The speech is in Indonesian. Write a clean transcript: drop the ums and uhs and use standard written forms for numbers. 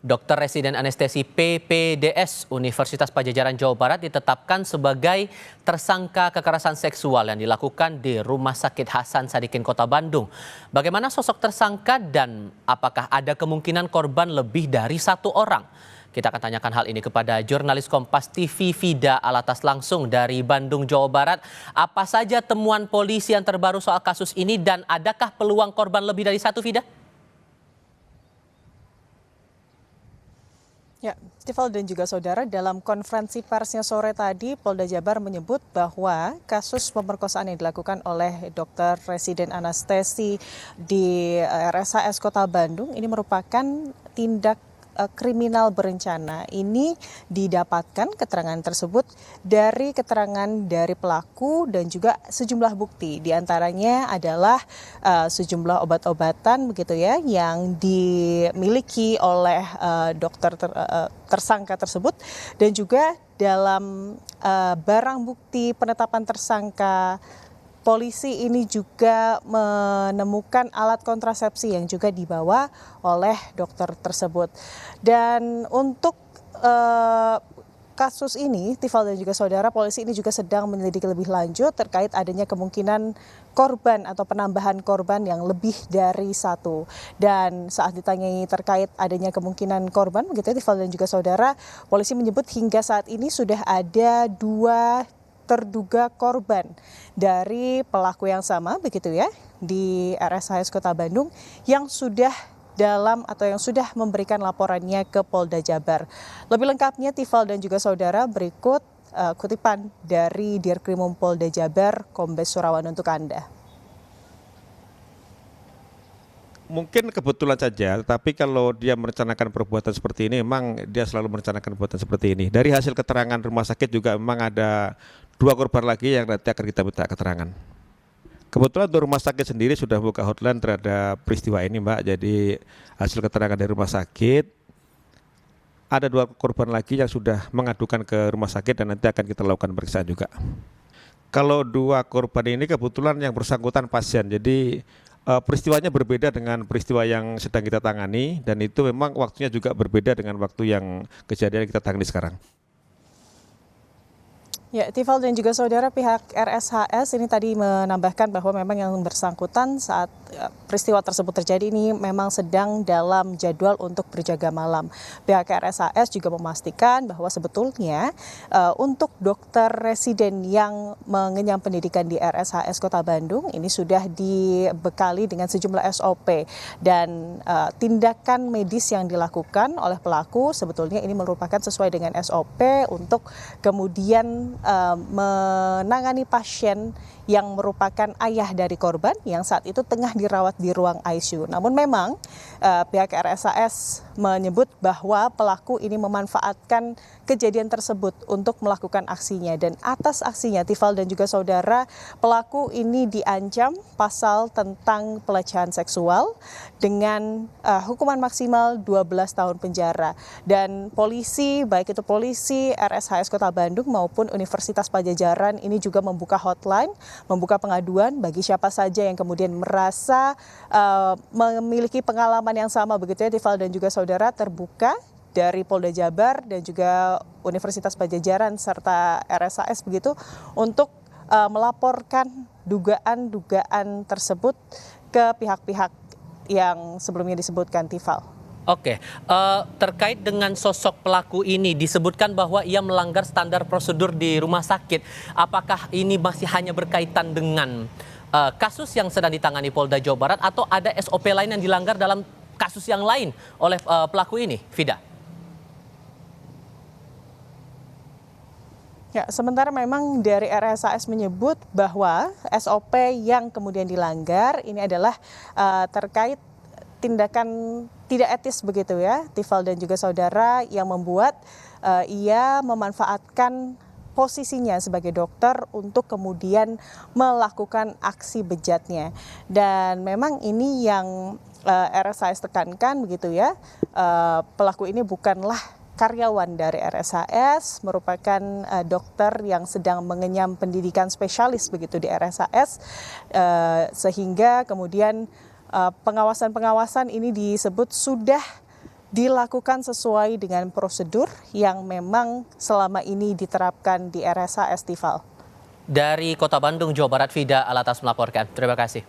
Dokter residen anestesi PPDS Universitas Padjadjaran Jawa Barat ditetapkan sebagai tersangka kekerasan seksual yang dilakukan di Rumah Sakit Hasan Sadikin Kota Bandung. Bagaimana sosok tersangka dan apakah ada kemungkinan korban lebih dari satu orang? Kita akan tanyakan hal ini kepada jurnalis Kompas TV Vida Alatas langsung dari Bandung, Jawa Barat. Apa saja temuan polisi yang terbaru soal kasus ini dan adakah peluang korban lebih dari satu, Vida? Ya, Tifal dan juga saudara, dalam konferensi persnya sore tadi, Polda Jabar menyebut bahwa kasus pemerkosaan yang dilakukan oleh dokter residen anestesi di RSHS Kota Bandung ini merupakan tindak kriminal berencana. Ini didapatkan keterangan tersebut dari keterangan dari pelaku dan juga sejumlah bukti. Di antaranya adalah sejumlah obat-obatan begitu ya yang dimiliki oleh dokter tersangka tersebut, dan juga dalam barang bukti penetapan tersangka, polisi ini juga menemukan alat kontrasepsi yang juga dibawa oleh dokter tersebut. Dan untuk kasus ini, Tifal dan juga saudara, polisi ini juga sedang menyelidiki lebih lanjut terkait adanya kemungkinan korban atau penambahan korban yang lebih dari satu. Dan saat ditanyai terkait adanya kemungkinan korban, begitu Tifal dan juga saudara, polisi menyebut hingga saat ini sudah ada 2 terduga korban dari pelaku yang sama begitu ya di RSHS Kota Bandung yang sudah memberikan laporannya ke Polda Jabar. Lebih lengkapnya Tifal dan juga saudara, berikut kutipan dari Dirkrimum Polda Jabar Kombes Surawan untuk Anda. Mungkin kebetulan saja, tapi kalau dia merencanakan perbuatan seperti ini, memang dia selalu merencanakan perbuatan seperti ini. Dari hasil keterangan rumah sakit juga memang ada 2 korban lagi yang nanti akan kita minta keterangan. Kebetulan untuk rumah sakit sendiri sudah buka hotline terhadap peristiwa ini, Mbak. Jadi hasil keterangan dari rumah sakit, ada 2 korban lagi yang sudah mengadukan ke rumah sakit dan nanti akan kita lakukan pemeriksaan juga. Kalau 2 korban ini kebetulan yang bersangkutan pasien, jadi peristiwanya berbeda dengan peristiwa yang sedang kita tangani, dan itu memang waktunya juga berbeda dengan waktu yang kejadian kita tangani sekarang. Ya, Tifal dan juga saudara, pihak RSHS ini tadi menambahkan bahwa memang yang bersangkutan saat peristiwa tersebut terjadi ini memang sedang dalam jadwal untuk berjaga malam. Pihak RSHS juga memastikan bahwa sebetulnya untuk dokter residen yang mengenyam pendidikan di RSHS Kota Bandung ini sudah dibekali dengan sejumlah SOP, dan tindakan medis yang dilakukan oleh pelaku sebetulnya ini merupakan sesuai dengan SOP untuk kemudian menangani pasien yang merupakan ayah dari korban yang saat itu tengah dirawat di ruang ICU. Namun memang pihak RSHS menyebut bahwa pelaku ini memanfaatkan kejadian tersebut untuk melakukan aksinya, dan atas aksinya Tifal dan juga saudara, pelaku ini diancam pasal tentang pelecehan seksual dengan hukuman maksimal 12 tahun penjara. Dan polisi, baik itu polisi RSHS Kota Bandung maupun Universitas Padjadjaran ini juga membuka hotline, membuka pengaduan bagi siapa saja yang kemudian merasa memiliki pengalaman yang sama begitu ya Tifal dan juga saudara, terbuka dari Polda Jabar dan juga Universitas Padjadjaran serta RSHS begitu untuk melaporkan dugaan-dugaan tersebut ke pihak-pihak yang sebelumnya disebutkan, Tifal. Oke, terkait dengan sosok pelaku ini disebutkan bahwa ia melanggar standar prosedur di rumah sakit. Apakah ini masih hanya berkaitan dengan kasus yang sedang ditangani Polda Jawa Barat atau ada SOP lain yang dilanggar dalam kasus yang lain oleh pelaku ini, Vida? Ya, sementara memang dari RSHS menyebut bahwa SOP yang kemudian dilanggar ini adalah terkait tindakan tidak etis begitu ya, Tifal dan juga saudara, yang membuat ia memanfaatkan posisinya sebagai dokter untuk kemudian melakukan aksi bejatnya. Dan memang ini yang RSHS tekankan begitu ya, pelaku ini bukanlah karyawan dari RSHS, merupakan dokter yang sedang mengenyam pendidikan spesialis begitu di RSHS, sehingga kemudian pengawasan-pengawasan ini disebut sudah dilakukan sesuai dengan prosedur yang memang selama ini diterapkan di RSHS Tifal. Dari Kota Bandung, Jawa Barat, Vida Alatas melaporkan. Terima kasih.